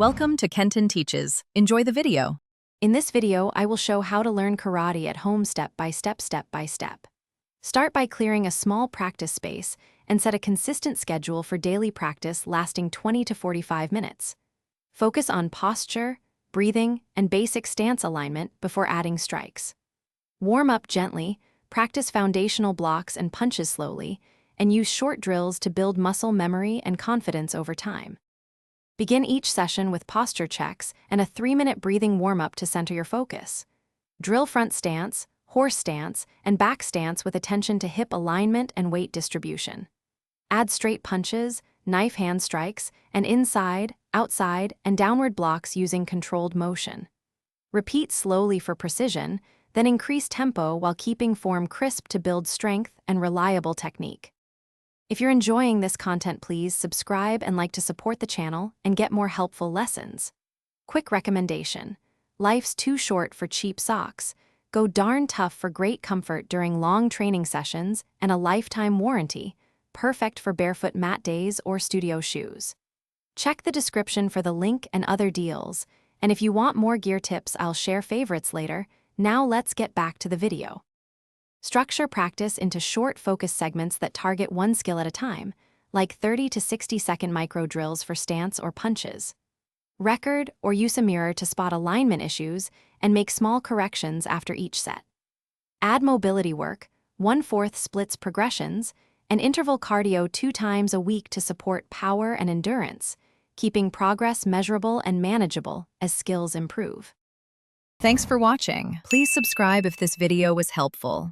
Welcome to Kenton Teaches. Enjoy the video. In this video, I will show how to learn karate at home step by step. Start by clearing a small practice space and set a consistent schedule for daily practice lasting 20 to 45 minutes. Focus on posture, breathing, and basic stance alignment before adding strikes. Warm up gently, practice foundational blocks and punches slowly, and use short drills to build muscle memory and confidence over time. Begin each session with posture checks and a 3-minute breathing warm-up to center your focus. Drill front stance, horse stance, and back stance with attention to hip alignment and weight distribution. Add straight punches, knife hand strikes, and inside, outside, and downward blocks using controlled motion. Repeat slowly for precision, then increase tempo while keeping form crisp to build strength and reliable technique. If you're enjoying this content, please subscribe and like to support the channel and get more helpful lessons. Quick recommendation: life's too short for cheap socks. Go darn tough for great comfort during long training sessions and a lifetime warranty, perfect for barefoot mat days or studio shoes. Check the description for the link and other deals, and if you want more gear tips, I'll share favorites later. Now let's get back to the video. Structure practice into short focus segments that target one skill at a time, like 30 to 60-second micro drills for stance or punches. Record or use a mirror to spot alignment issues and make small corrections after each set. Add mobility work, 1/4 splits progressions, and interval cardio 2 times a week to support power and endurance, keeping progress measurable and manageable as skills improve. Thanks for watching. Please subscribe if this video was helpful.